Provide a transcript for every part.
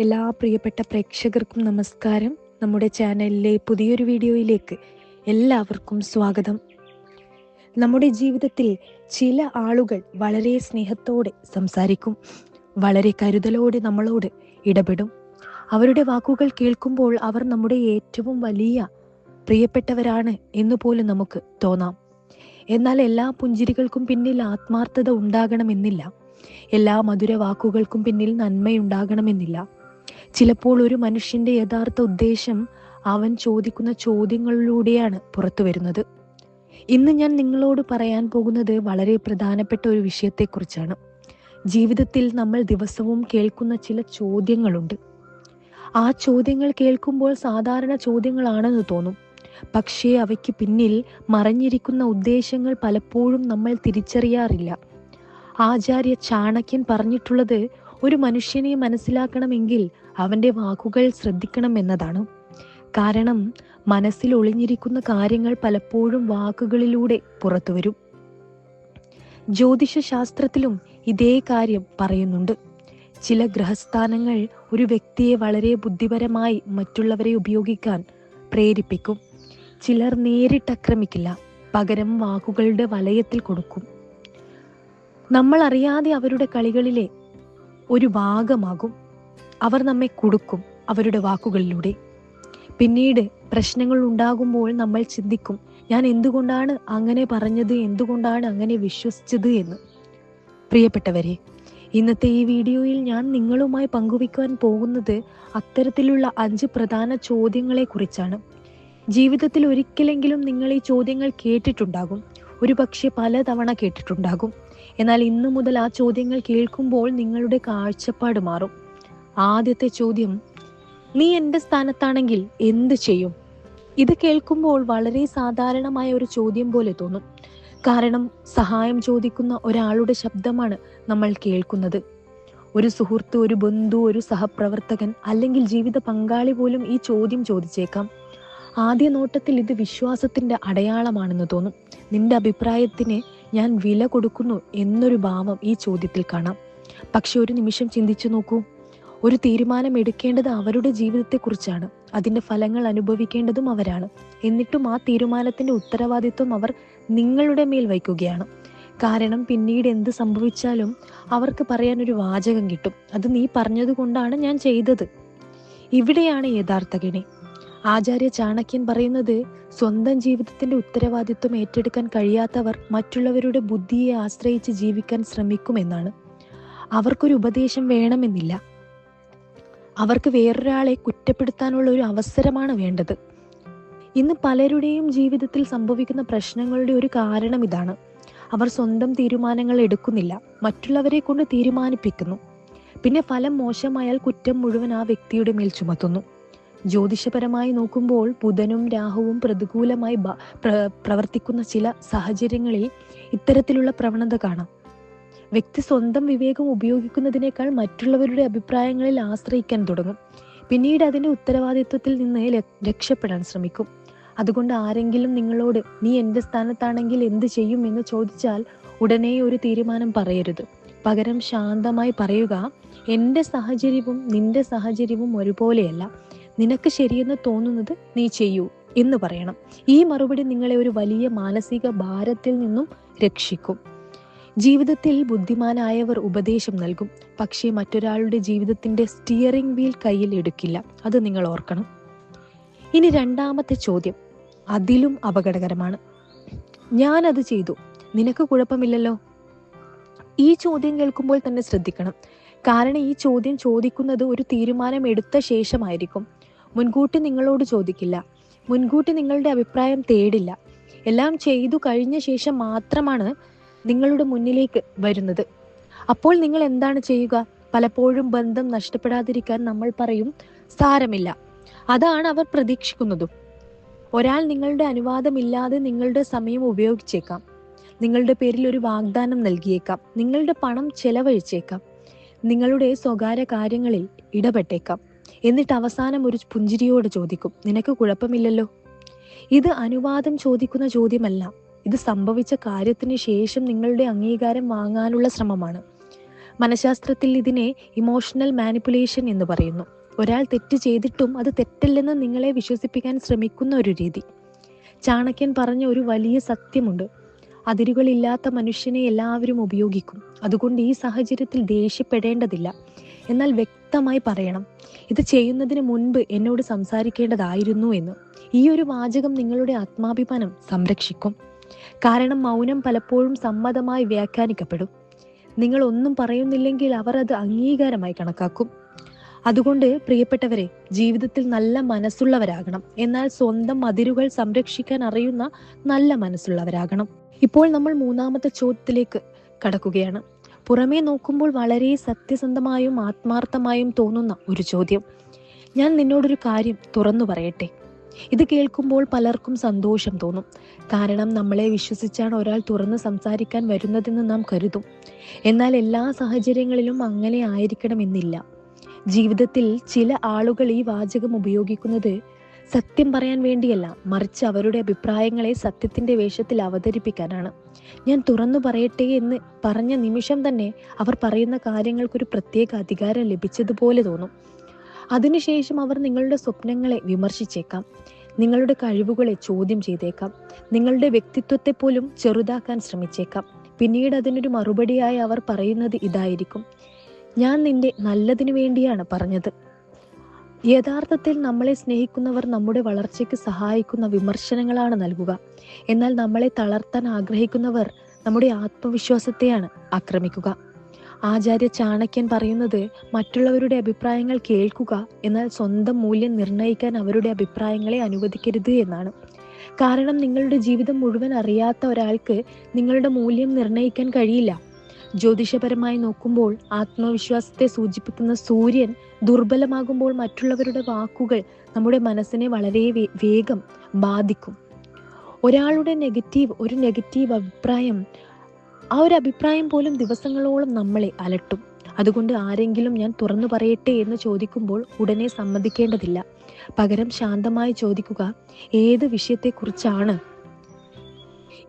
എല്ലാ പ്രിയപ്പെട്ട പ്രേക്ഷകർക്കും നമസ്കാരം. നമ്മുടെ ചാനലിലെ പുതിയൊരു വീഡിയോയിലേക്ക് എല്ലാവർക്കും സ്വാഗതം. നമ്മുടെ ജീവിതത്തിൽ ചില ആളുകൾ വളരെ സ്നേഹത്തോടെ സംസാരിക്കും, വളരെ കരുതലോടെ നമ്മളോട് ഇടപെടും. അവരുടെ വാക്കുകൾ കേൾക്കുമ്പോൾ അവർ നമ്മുടെ ഏറ്റവും വലിയ പ്രിയപ്പെട്ടവരാണ് എന്നുപോലും നമുക്ക് തോന്നാം. എന്നാൽ എല്ലാ പുഞ്ചിരികൾക്കും പിന്നിൽ ആത്മാർത്ഥത ഉണ്ടാകണമെന്നില്ല. എല്ലാ മധുര വാക്കുകൾക്കും പിന്നിൽ നന്മയുണ്ടാകണമെന്നില്ല. ചിലപ്പോൾ ഒരു മനുഷ്യന്റെ യഥാർത്ഥ ഉദ്ദേശം അവൻ ചോദിക്കുന്ന ചോദ്യങ്ങളിലൂടെയാണ് പുറത്തു വരുന്നത്. ഇന്ന് ഞാൻ നിങ്ങളോട് പറയാൻ പോകുന്നത് വളരെ പ്രധാനപ്പെട്ട ഒരു വിഷയത്തെക്കുറിച്ചാണ്. ജീവിതത്തിൽ നമ്മൾ ദിവസവും കേൾക്കുന്ന ചില ചോദ്യങ്ങളുണ്ട്. ആ ചോദ്യങ്ങൾ കേൾക്കുമ്പോൾ സാധാരണ ചോദ്യങ്ങളാണെന്ന് തോന്നും. പക്ഷേ അവയ്ക്ക് പിന്നിൽ മറഞ്ഞിരിക്കുന്ന ഉദ്ദേശങ്ങൾ പലപ്പോഴും നമ്മൾ തിരിച്ചറിയാറില്ല. ആചാര്യ ചാണക്യൻ പറഞ്ഞിട്ടുള്ളത്, ഒരു മനുഷ്യനെ മനസ്സിലാക്കണമെങ്കിൽ അവൻ്റെ വാക്കുകൾ ശ്രദ്ധിക്കണം എന്നതാണ്. കാരണം മനസ്സിൽ ഒളിഞ്ഞിരിക്കുന്ന കാര്യങ്ങൾ പലപ്പോഴും വാക്കുകളിലൂടെ പുറത്തു വരും. ജ്യോതിഷ ശാസ്ത്രത്തിലും ഇതേ കാര്യം പറയുന്നുണ്ട്. ചില ഗ്രഹസ്ഥാനങ്ങൾ ഒരു വ്യക്തിയെ വളരെ ബുദ്ധിപരമായി മറ്റുള്ളവരെ ഉപയോഗിക്കാൻ പ്രേരിപ്പിക്കും. ചിലർ നേരിട്ടാക്രമിക്കില്ല, പകരം വാക്കുകളുടെ വലയത്തിൽ കൊടുക്കും. നമ്മൾ അറിയാതെ അവരുടെ കളികളിലെ ഒരു ഭാഗമാകും. അവർ നമ്മെ കുടുക്കും അവരുടെ വാക്കുകളിലൂടെ. പിന്നീട് പ്രശ്നങ്ങൾ ഉണ്ടാകുമ്പോൾ നമ്മൾ ചിന്തിക്കും, ഞാൻ എന്തുകൊണ്ടാണ് അങ്ങനെ പറഞ്ഞത്, എന്തുകൊണ്ടാണ് അങ്ങനെ വിശ്വസിച്ചത് എന്ന്. പ്രിയപ്പെട്ടവരെ, ഇന്നത്തെ ഈ വീഡിയോയിൽ ഞാൻ നിങ്ങളുമായി പങ്കുവയ്ക്കുവാൻ പോകുന്നത് അത്തരത്തിലുള്ള 5 പ്രധാന ചോദ്യങ്ങളെ കുറിച്ചാണ്. ജീവിതത്തിൽ ഒരിക്കലെങ്കിലും നിങ്ങൾ ഈ ചോദ്യങ്ങൾ കേട്ടിട്ടുണ്ടാകും, ഒരുപക്ഷെ പലതവണ കേട്ടിട്ടുണ്ടാകും. എന്നാൽ ഇന്നു മുതൽ ആ ചോദ്യങ്ങൾ കേൾക്കുമ്പോൾ നിങ്ങളുടെ കാഴ്ചപ്പാട് മാറും. ആദ്യത്തെ ചോദ്യം, നീ എൻ്റെ സ്ഥാനത്താണെങ്കിൽ എന്ത് ചെയ്യും? ഇത് കേൾക്കുമ്പോൾ വളരെ സാധാരണമായ ഒരു ചോദ്യം പോലെ തോന്നും. കാരണം സഹായം ചോദിക്കുന്ന ഒരാളുടെ ശബ്ദമാണ് നമ്മൾ കേൾക്കുന്നത്. ഒരു സുഹൃത്ത്, ഒരു ബന്ധു, ഒരു സഹപ്രവർത്തകൻ, അല്ലെങ്കിൽ ജീവിത പങ്കാളി പോലും ഈ ചോദ്യം ചോദിച്ചേക്കാം. ആദ്യ നോട്ടത്തിൽ ഇത് വിശ്വാസത്തിന്റെ അടയാളമാണെന്ന് തോന്നും. നിന്റെ അഭിപ്രായത്തിന് ഞാൻ വില കൊടുക്കുന്നു എന്നൊരു ഭാവം ഈ ചോദ്യത്തിൽ കാണാം. പക്ഷെ ഒരു നിമിഷം ചിന്തിച്ചു നോക്കൂ. ഒരു തീരുമാനം എടുക്കേണ്ടത് അവരുടെ ജീവിതത്തെക്കുറിച്ചാണ്. അതിന്റെ ഫലങ്ങൾ അനുഭവിക്കേണ്ടതും അവരാണ്. എന്നിട്ടും ആ തീരുമാനത്തിന്റെ ഉത്തരവാദിത്വം അവർ നിങ്ങളുടെ മേൽ വയ്ക്കുകയാണ്. കാരണം പിന്നീട് എന്ത് സംഭവിച്ചാലും അവർക്ക് പറയാൻ ഒരു വാചകം കിട്ടും, അത് നീ പറഞ്ഞത് കൊണ്ടാണ് ഞാൻ ചെയ്തത്. ഇവിടെയാണ് യഥാർത്ഥ കെണി. ആചാര്യ ചാണക്യൻ പറയുന്നത്, സ്വന്തം ജീവിതത്തിന്റെ ഉത്തരവാദിത്വം ഏറ്റെടുക്കാൻ കഴിയാത്തവർ മറ്റുള്ളവരുടെ ബുദ്ധിയെ ആശ്രയിച്ച് ജീവിക്കാൻ ശ്രമിക്കുമെന്നാണ്. അവർക്കൊരു ഉപദേശം വേണമെന്നില്ല, അവർക്ക് വേറൊരാളെ കുറ്റപ്പെടുത്താനുള്ള ഒരു അവസരമാണ് വേണ്ടത്. ഇന്ന് പലരുടെയും ജീവിതത്തിൽ സംഭവിക്കുന്ന പ്രശ്നങ്ങളുടെ ഒരു കാരണം ഇതാണ്. അവർ സ്വന്തം തീരുമാനങ്ങൾ എടുക്കുന്നില്ല, മറ്റുള്ളവരെ കൊണ്ട് തീരുമാനിപ്പിക്കുന്നു. പിന്നെ ഫലം മോശമായാൽ കുറ്റം മുഴുവൻ ആ വ്യക്തിയുടെ മേൽ ചുമത്തുന്നു. ജ്യോതിഷപരമായി നോക്കുമ്പോൾ ബുധനും രാഹുവും പ്രതികൂലമായി പ്രവർത്തിക്കുന്ന ചില സാഹചര്യങ്ങളിൽ ഇത്തരത്തിലുള്ള പ്രവണത കാണാം. വ്യക്തി സ്വന്തം വിവേകം ഉപയോഗിക്കുന്നതിനേക്കാൾ മറ്റുള്ളവരുടെ അഭിപ്രായങ്ങളിൽ ആശ്രയിക്കാൻ തുടങ്ങും. പിന്നീട് അതിന്റെ ഉത്തരവാദിത്വത്തിൽ നിന്ന് രക്ഷപ്പെടാൻ ശ്രമിക്കും. അതുകൊണ്ട് ആരെങ്കിലും നിങ്ങളോട് നീ എൻ്റെ സ്ഥാനത്താണെങ്കിൽ എന്ത് ചെയ്യും എന്ന് ചോദിച്ചാൽ ഉടനെ ഒരു തീരുമാനം പറയരുത്. പകരം ശാന്തമായി പറയുക, എൻ്റെ സാഹചര്യവും നിന്റെ സാഹചര്യവും ഒരുപോലെയല്ല, നിനക്ക് ശരിയെന്ന് തോന്നുന്നത് നീ ചെയ്യൂ എന്ന് പറയണം. ഈ മറുപടി നിങ്ങളെ ഒരു വലിയ മാനസിക ഭാരത്തിൽ നിന്നും രക്ഷിക്കും. ജീവിതത്തിൽ ബുദ്ധിമാനായവർ ഉപദേശം നൽകും, പക്ഷേ മറ്റൊരാളുടെ ജീവിതത്തിന്റെ സ്റ്റിയറിംഗ് വീൽ കയ്യിൽ എടുക്കില്ല. അത് നിങ്ങൾ ഓർക്കണം. ഇനി രണ്ടാമത്തെ ചോദ്യം അതിലും അപകടകരമാണ്. ഞാൻ അത് ചെയ്തു, നിനക്ക് കുഴപ്പമില്ലല്ലോ. ഈ ചോദ്യം കേൾക്കുമ്പോൾ തന്നെ ശ്രദ്ധിക്കണം. കാരണം ഈ ചോദ്യം ചോദിക്കുന്നത് ഒരു തീരുമാനം എടുത്ത ശേഷമായിരിക്കും. മുൻകൂട്ടി നിങ്ങളോട് ചോദിക്കില്ല, മുൻകൂട്ടി നിങ്ങളുടെ അഭിപ്രായം തേടില്ല. എല്ലാം ചെയ്തു കഴിഞ്ഞ ശേഷം മാത്രമാണ് നിങ്ങളുടെ മുന്നിലേക്ക് വരുന്നത്. അപ്പോൾ നിങ്ങൾ എന്താണ് ചെയ്യുക? പലപ്പോഴും ബന്ധം നഷ്ടപ്പെടാതിരിക്കാൻ നമ്മൾ പറയും, സാരമില്ല. അതാണ് അവർ പ്രതീക്ഷിക്കുന്നതും. ഒരാൾ നിങ്ങളുടെ അനുവാദമില്ലാതെ നിങ്ങളുടെ സമയം ഉപയോഗിച്ചേക്കാം, നിങ്ങളുടെ പേരിൽ ഒരു വാഗ്ദാനം നൽകിയേക്കാം, നിങ്ങളുടെ പണം ചെലവഴിച്ചേക്കാം, നിങ്ങളുടെ സ്വകാര്യ കാര്യങ്ങളിൽ ഇടപെട്ടേക്കാം. എന്നിട്ട് അവസാനം ഒരു പുഞ്ചിരിയോട് ചോദിക്കും, നിനക്ക് കുഴപ്പമില്ലല്ലോ. ഇത് അനുവാദം ചോദിക്കുന്ന ചോദ്യമല്ല, ഇത് സംഭവിച്ച കാര്യത്തിന് ശേഷം നിങ്ങളുടെ അംഗീകാരം വാങ്ങാനുള്ള ശ്രമമാണ്. മനഃശാസ്ത്രത്തിൽ ഇതിനെ ഇമോഷണൽ മാനിപ്പുലേഷൻ എന്ന് പറയുന്നു. ഒരാൾ തെറ്റ് ചെയ്തിട്ടും അത് തെറ്റല്ലെന്ന് നിങ്ങളെ വിശ്വസിപ്പിക്കാൻ ശ്രമിക്കുന്ന ഒരു രീതി. ചാണക്യൻ പറഞ്ഞ ഒരു വലിയ സത്യമുണ്ട്: അതിരുകളില്ലാത്ത മനുഷ്യനെ എല്ലാവരും ഉപയോഗിക്കും. അതുകൊണ്ട് ഈ സാഹചര്യത്തിൽ ദേഷ്യപ്പെടേണ്ടതില്ല, എന്നാൽ വ്യക്തമായി പറയണം, ഇത് ചെയ്യുന്നതിന് മുൻപ് എന്നോട് സംസാരിക്കേണ്ടതായിരുന്നു എന്ന്. ഈ ഒരു വാചകം നിങ്ങളുടെ ആത്മാഭിമാനം സംരക്ഷിക്കും. കാരണം മൗനം പലപ്പോഴും സമ്മതമായി വ്യാഖ്യാനിക്കപ്പെടും. നിങ്ങൾ ഒന്നും പറയുന്നില്ലെങ്കിൽ അവർ അത് അംഗീകാരമായി കണക്കാക്കും. അതുകൊണ്ട് പ്രിയപ്പെട്ടവരെ, ജീവിതത്തിൽ നല്ല മനസ്സുള്ളവരാകണം, എന്നാൽ സ്വന്തം അതിരുകൾ സംരക്ഷിക്കാൻ അറിയുന്ന നല്ല മനസ്സുള്ളവരാകണം. ഇപ്പോൾ നമ്മൾ മൂന്നാമത്തെ ചോദ്യത്തിലേക്ക് കടക്കുകയാണ്. പുറമേ നോക്കുമ്പോൾ വളരെ സത്യസന്ധമായും ആത്മാർത്ഥമായും തോന്നുന്ന ഒരു ചോദ്യം. ഞാൻ നിന്നോടൊരു കാര്യം തുറന്നു പറയട്ടെ. ഇത് കേൾക്കുമ്പോൾ പലർക്കും സന്തോഷം തോന്നും. കാരണം നമ്മളെ വിശ്വസിച്ചാണ് ഒരാൾ തുറന്ന് സംസാരിക്കാൻ വരുന്നതെന്ന് നാം കരുതും. എന്നാൽ എല്ലാ സാഹചര്യങ്ങളിലും അങ്ങനെ ആയിരിക്കണമെന്നില്ല. ജീവിതത്തിൽ ചില ആളുകൾ ഈ വാചകം ഉപയോഗിക്കുന്നത് സത്യം പറയാൻ വേണ്ടിയല്ല, മറിച്ച് അവരുടെ അഭിപ്രായങ്ങളെ സത്യത്തിന്റെ വേഷത്തിൽ അവതരിപ്പിക്കാനാണ്. ഞാൻ തുറന്നു പറയട്ടെ എന്ന് പറഞ്ഞ നിമിഷം തന്നെ അവർ പറയുന്ന കാര്യങ്ങൾക്കൊരു പ്രത്യേക അധികാരം ലഭിച്ചതുപോലെ തോന്നും. അതിനുശേഷം അവർ നിങ്ങളുടെ സ്വപ്നങ്ങളെ വിമർശിച്ചേക്കാം, നിങ്ങളുടെ കഴിവുകളെ ചോദ്യം ചെയ്തേക്കാം, നിങ്ങളുടെ വ്യക്തിത്വത്തെ പോലും ചെറുതാക്കാൻ ശ്രമിച്ചേക്കാം. പിന്നീട് അതിനൊരു മറുപടിയായി അവർ പറയുന്നത് ഇതായിരിക്കും: ഞാൻ നിന്റെ നല്ലതിനു വേണ്ടിയാണ് പറഞ്ഞത്. യഥാർത്ഥത്തിൽ നമ്മളെ സ്നേഹിക്കുന്നവർ നമ്മുടെ വളർച്ചയ്ക്ക് സഹായിക്കുന്ന വിമർശനങ്ങളാണ് നൽകുക. എന്നാൽ നമ്മളെ തളർത്താൻ ആഗ്രഹിക്കുന്നവർ നമ്മുടെ ആത്മവിശ്വാസത്തെയാണ് ആക്രമിക്കുക. ആചാര്യ ചാണക്യൻ പറയുന്നത് മറ്റുള്ളവരുടെ അഭിപ്രായങ്ങൾ കേൾക്കുക, എന്നാൽ സ്വന്തം മൂല്യം നിർണ്ണയിക്കാൻ അവരുടെ അഭിപ്രായങ്ങളെ അനുവദിക്കരുത് എന്നാണ്. കാരണം നിങ്ങളുടെ ജീവിതം മുഴുവൻ അറിയാത്ത ഒരാൾക്ക് നിങ്ങളുടെ മൂല്യം നിർണ്ണയിക്കാൻ കഴിയില്ല. ജ്യോതിഷപരമായി നോക്കുമ്പോൾ ആത്മവിശ്വാസത്തെ സൂചിപ്പിക്കുന്ന സൂര്യൻ ദുർബലമാകുമ്പോൾ മറ്റുള്ളവരുടെ വാക്കുകൾ നമ്മുടെ മനസ്സിനെ വളരെ വേഗം ബാധിക്കും. ഒരാളുടെ ഒരു നെഗറ്റീവ് അഭിപ്രായം, ആ ഒരു അഭിപ്രായം പോലും ദിവസങ്ങളോളം നമ്മളെ അലട്ടും. അതുകൊണ്ട് ആരെങ്കിലും ഞാൻ തുറന്നു പറയട്ടെ എന്ന് ചോദിക്കുമ്പോൾ ഉടനെ സമ്മതിക്കേണ്ടതില്ല. പകരം ശാന്തമായി ചോദിക്കുക, ഏത് വിഷയത്തെക്കുറിച്ചാണ്?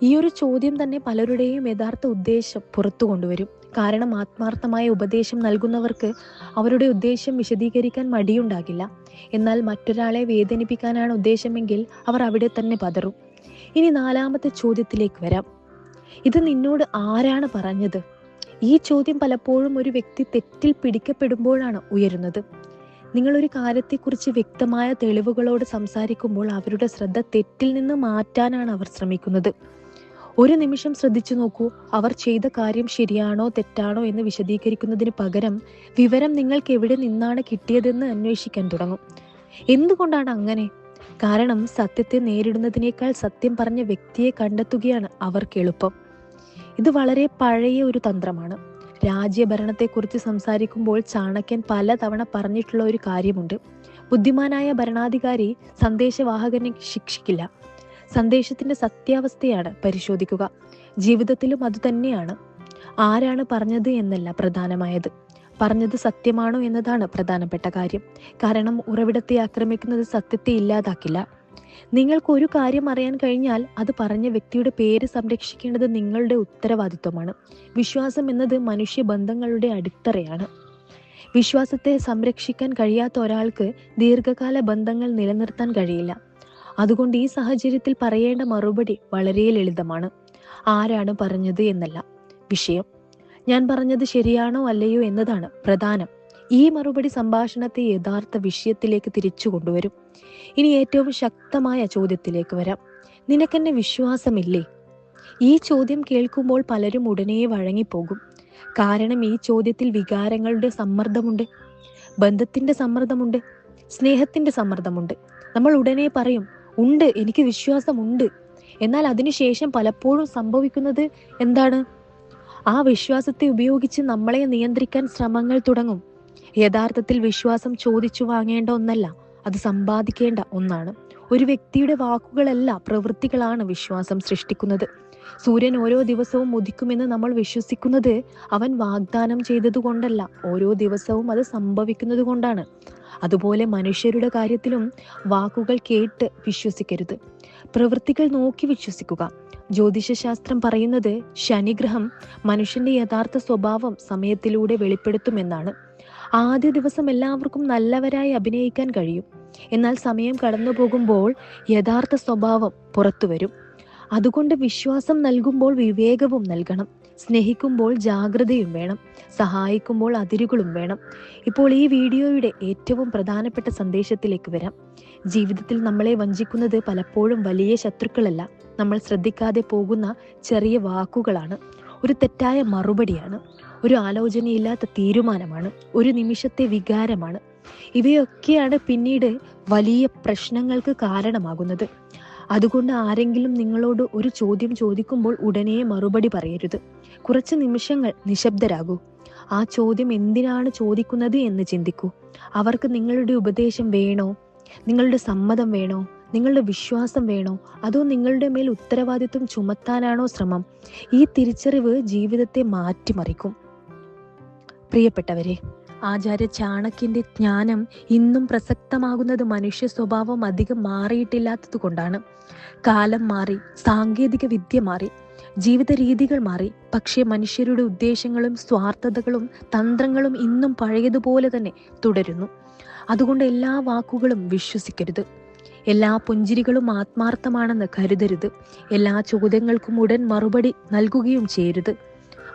ഈ ഒരു ചോദ്യം തന്നെ പലരുടെയും യഥാർത്ഥ ഉദ്ദേശം പുറത്തു കൊണ്ടുവരും. കാരണം ആത്മാർത്ഥമായ ഉപദേശം നൽകുന്നവർക്ക് അവരുടെ ഉദ്ദേശം വിശദീകരിക്കാൻ മടിയുണ്ടാകില്ല. എന്നാൽ മറ്റൊരാളെ വേദനിപ്പിക്കാനാണ് ഉദ്ദേശമെങ്കിൽ അവർ അവിടെ തന്നെ പതറും. ഇനി നാലാമത്തെ ചോദ്യത്തിലേക്ക് വരാം. ഇത് നിന്നോട് ആരാണ് പറഞ്ഞത്? ഈ ചോദ്യം പലപ്പോഴും ഒരു വ്യക്തി തെറ്റിൽ പിടിക്കപ്പെടുമ്പോഴാണ് ഉയരുന്നത്. നിങ്ങളൊരു കാര്യത്തെക്കുറിച്ച് വ്യക്തമായ തെളിവുകളോട് സംസാരിക്കുമ്പോൾ അവരുടെ ശ്രദ്ധ തെറ്റിൽ നിന്ന് മാറ്റാനാണ് അവർ ശ്രമിക്കുന്നത്. ഒരു നിമിഷം ശ്രദ്ധിച്ചു നോക്കൂ. അവർ ചെയ്ത കാര്യം ശരിയാണോ തെറ്റാണോ എന്ന് വിശദീകരിക്കുന്നതിന് പകരം വിവരം നിങ്ങൾക്ക് എവിടെ നിന്നാണ് കിട്ടിയതെന്ന് അന്വേഷിക്കാൻ തുടങ്ങും. എന്തുകൊണ്ടാണ് അങ്ങനെ? കാരണം സത്യത്തെ നേരിടുന്നതിനേക്കാൾ സത്യം പറഞ്ഞ വ്യക്തിയെ കണ്ടെത്തുകയാണ് അവർക്ക് എളുപ്പം. ഇത് വളരെ പഴയ ഒരു തന്ത്രമാണ്. രാജ്യഭരണത്തെക്കുറിച്ച് സംസാരിക്കുമ്പോൾ ചാണക്യൻ പലതവണ പറഞ്ഞിട്ടുള്ള ഒരു കാര്യമുണ്ട്: ബുദ്ധിമാനായ ഭരണാധികാരി സന്ദേശവാഹകനെ ശിക്ഷിക്കില്ല, സന്ദേശത്തിന്റെ സത്യാവസ്ഥയാണ് പരിശോധിക്കുക. ജീവിതത്തിലും അതുതന്നെയാണ്. ആരാണ് പറഞ്ഞത് എന്നല്ല പ്രധാനമായത്, പറഞ്ഞത് സത്യമാണോ എന്നതാണ് പ്രധാനപ്പെട്ട കാര്യം. കാരണം ഉറവിടത്തെ ആക്രമിക്കുന്നത് സത്യത്തെ ഇല്ലാതാക്കില്ല. നിങ്ങൾക്ക് ഒരു കാര്യം അറിയാൻ കഴിഞ്ഞാൽ അത് പറഞ്ഞ വ്യക്തിയുടെ പേര് സംരക്ഷിക്കേണ്ടത് നിങ്ങളുടെ ഉത്തരവാദിത്വമാണ്. വിശ്വാസം എന്നത് മനുഷ്യബന്ധങ്ങളുടെ അടിത്തറയാണ്. വിശ്വാസത്തെ സംരക്ഷിക്കാൻ കഴിയാത്ത ഒരാൾക്ക് ദീർഘകാല ബന്ധങ്ങൾ നിലനിർത്താൻ കഴിയില്ല. അതുകൊണ്ട് ഈ സാഹചര്യത്തിൽ പറയേണ്ട മറുപടി വളരെ ലളിതമാണ്: ആരാണ് പറഞ്ഞത് എന്നല്ല വിഷയം, ഞാൻ പറഞ്ഞത് ശരിയാണോ അല്ലയോ എന്നതാണ് പ്രധാനം. ഈ മറുപടി സംഭാഷണത്തെ യഥാർത്ഥ വിഷയത്തിലേക്ക് തിരിച്ചു കൊണ്ടുവരും. ഇനി ഏറ്റവും ശക്തമായ ചോദ്യത്തിലേക്ക് വരാം. നിനക്കെന്നെ വിശ്വാസമില്ലേ? ഈ ചോദ്യം കേൾക്കുമ്പോൾ പലരും ഉടനെ വഴങ്ങിപ്പോകും. കാരണം ഈ ചോദ്യത്തിൽ വികാരങ്ങളുടെ സമ്മർദ്ദമുണ്ട്, ബന്ധത്തിന്റെ സമ്മർദ്ദമുണ്ട്, സ്നേഹത്തിന്റെ സമ്മർദ്ദമുണ്ട്. നമ്മൾ ഉടനെ പറയും, ഉണ്ട്, എനിക്ക് വിശ്വാസമുണ്ട്. എന്നാൽ അതിനുശേഷം പലപ്പോഴും സംഭവിക്കുന്നത് എന്താണ്? ആ വിശ്വാസത്തെ ഉപയോഗിച്ച് നമ്മളെ നിയന്ത്രിക്കാൻ ശ്രമങ്ങൾ തുടങ്ങും. യഥാർത്ഥത്തിൽ വിശ്വാസം ചോദിച്ചു വാങ്ങേണ്ട ഒന്നല്ല, അത് സമ്പാദിക്കേണ്ട ഒന്നാണ്. ഒരു വ്യക്തിയുടെ വാക്കുകളല്ല, പ്രവൃത്തികളാണ് വിശ്വാസം സൃഷ്ടിക്കുന്നത്. സൂര്യൻ ഓരോ ദിവസവും ഉദിക്കുമെന്ന് നമ്മൾ വിശ്വസിക്കുന്നത് അവൻ വാഗ്ദാനം ചെയ്തതുകൊണ്ടല്ല, ഓരോ ദിവസവും അത് സംഭവിക്കുന്നത് കൊണ്ടാണ്. അതുപോലെ മനുഷ്യരുടെ കാര്യത്തിലും വാക്കുകൾ കേട്ട് വിശ്വസിക്കരുത്, പ്രവൃത്തികൾ നോക്കി വിശ്വസിക്കുക. ജ്യോതിഷശാസ്ത്രം പറയുന്നത് ശനിഗ്രഹം മനുഷ്യന്റെ യഥാർത്ഥ സ്വഭാവം സമയത്തിലൂടെ വെളിപ്പെടുത്തുമെന്നാണ്. ആദ്യ ദിവസം എല്ലാവർക്കും നല്ലവരായി അഭിനയിക്കാൻ കഴിയും. എന്നാൽ സമയം കടന്നു പോകുമ്പോൾ യഥാർത്ഥ സ്വഭാവം പുറത്തു വരും. അതുകൊണ്ട് വിശ്വാസം നൽകുമ്പോൾ വിവേകവും നൽകണം. സ്നേഹിക്കുമ്പോൾ ജാഗ്രതയും വേണം. സഹായിക്കുമ്പോൾ അതിരുകളും വേണം. ഇപ്പോൾ ഈ വീഡിയോയുടെ ഏറ്റവും പ്രധാനപ്പെട്ട സന്ദേശത്തിലേക്ക് വരാം. ജീവിതത്തിൽ നമ്മളെ വഞ്ചിക്കുന്നത് പലപ്പോഴും വലിയ ശത്രുക്കളല്ല, നമ്മൾ ശ്രദ്ധിക്കാതെ പോകുന്ന ചെറിയ വാക്കുകളാണ്. ഒരു തെറ്റായ മറുപടിയാണ്, ഒരു ആലോചനയില്ലാത്ത തീരുമാനമാണ്, ഒരു നിമിഷത്തെ വികാരമാണ്. ഇവയൊക്കെയാണ് പിന്നീട് വലിയ പ്രശ്നങ്ങൾക്ക് കാരണമാകുന്നത്. അതുകൊണ്ട് ആരെങ്കിലും നിങ്ങളോട് ഒരു ചോദ്യം ചോദിക്കുമ്പോൾ ഉടനെ മറുപടി പറയരുത്. കുറച്ച് നിമിഷങ്ങൾ നിശബ്ദരാകൂ. ആ ചോദ്യം എന്തിനാണ് ചോദിക്കുന്നത് എന്ന് ചിന്തിക്കൂ. അവർക്ക് നിങ്ങളുടെ ഉപദേശം വേണോ? നിങ്ങളുടെ സമ്മതം വേണോ? നിങ്ങളുടെ വിശ്വാസം വേണോ? അതോ നിങ്ങളുടെ മേൽ ഉത്തരവാദിത്വം ചുമത്താനാണോ ശ്രമം? ഈ തിരിച്ചറിവ് ജീവിതത്തെ മാറ്റിമറിക്കും. പ്രിയപ്പെട്ടവരെ, ആചാര്യ ചാണക്യന്റെ ജ്ഞാനം ഇന്നും പ്രസക്തമാകുന്നത് മനുഷ്യ സ്വഭാവം അധികം മാറിയിട്ടില്ലാത്തത് കൊണ്ടാണ്. കാലം മാറി, സാങ്കേതിക വിദ്യ മാറി, ജീവിത രീതികൾ മാറി. പക്ഷേ മനുഷ്യരുടെ ഉദ്ദേശങ്ങളും സ്വാർത്ഥതകളും തന്ത്രങ്ങളും ഇന്നും പഴയതുപോലെ തന്നെ തുടരുന്നു. അതുകൊണ്ട് എല്ലാ വാക്കുകളും വിശ്വസിക്കരുത്. എല്ലാ പുഞ്ചിരികളും ആത്മാർത്ഥമാണെന്ന് കരുതരുത്. എല്ലാ ചോദ്യങ്ങൾക്കും ഉടൻ മറുപടി നൽകുകയും ചെയ്യരുത്.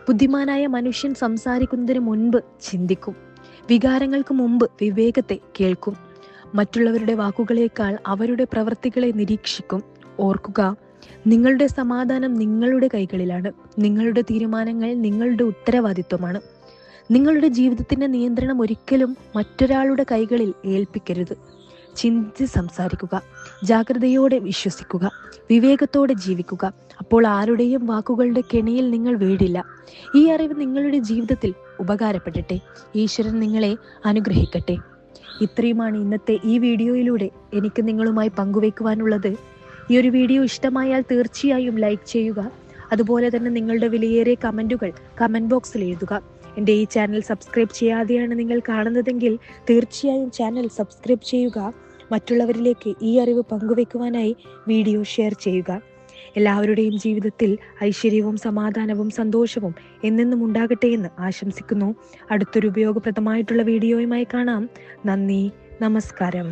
ബുദ്ധിമാനായ മനുഷ്യൻ സംസാരിക്കുന്നതിന് മുൻപ് ചിന്തിക്കും. വികാരങ്ങൾക്ക് മുമ്പ് വിവേകത്തെ കേൾക്കും. മറ്റുള്ളവരുടെ വാക്കുകളേക്കാൾ അവരുടെ പ്രവൃത്തികളെ നിരീക്ഷിക്കും. ഓർക്കുക, നിങ്ങളുടെ സമാധാനം നിങ്ങളുടെ കൈകളിലാണ്. നിങ്ങളുടെ തീരുമാനങ്ങൾ നിങ്ങളുടെ ഉത്തരവാദിത്വമാണ്. നിങ്ങളുടെ ജീവിതത്തിന്റെ നിയന്ത്രണം ഒരിക്കലും മറ്റൊരാളുടെ കൈകളിൽ ഏൽപ്പിക്കരുത്. ചിന്തിച്ച് സംസാരിക്കുക, ജാഗ്രതയോടെ വിശ്വസിക്കുക, വിവേകത്തോടെ ജീവിക്കുക. അപ്പോൾ ആരുടെയും വാക്കുകളുടെ കെണിയിൽ നിങ്ങൾ വീഴില്ല. ഈ അറിവ് നിങ്ങളുടെ ജീവിതത്തിൽ ഉപകാരപ്പെടട്ടെ. ഈശ്വരൻ നിങ്ങളെ അനുഗ്രഹിക്കട്ടെ. ഇത്രയുമാണ് ഇന്നത്തെ ഈ വീഡിയോയിലൂടെ എനിക്ക് നിങ്ങളുമായി പങ്കുവയ്ക്കുവാനുള്ളത്. ഈ ഒരു വീഡിയോ ഇഷ്ടമായാൽ തീർച്ചയായും ലൈക്ക് ചെയ്യുക. അതുപോലെ തന്നെ നിങ്ങളുടെ വിലയേറിയ കമൻറ്റുകൾ കമൻറ്റ് ബോക്സിൽ എഴുതുക. എൻ്റെ ഈ ചാനൽ സബ്സ്ക്രൈബ് ചെയ്യാതെയാണ് നിങ്ങൾ കാണുന്നതെങ്കിൽ തീർച്ചയായും ചാനൽ സബ്സ്ക്രൈബ് ചെയ്യുക. മറ്റുള്ളവരിലേക്ക് ഈ അറിവ് പങ്കുവെക്കുവാനായി വീഡിയോ ഷെയർ ചെയ്യുക. എല്ലാവരുടെയും ജീവിതത്തിൽ ഐശ്വര്യവും സമാധാനവും സന്തോഷവും എന്നെന്നും ഉണ്ടാകട്ടെ എന്ന് ആശംസിക്കുന്നു. അടുത്തൊരു ഉപയോഗപ്രദമായിട്ടുള്ള വീഡിയോയുമായി കാണാം. നന്ദി, നമസ്കാരം.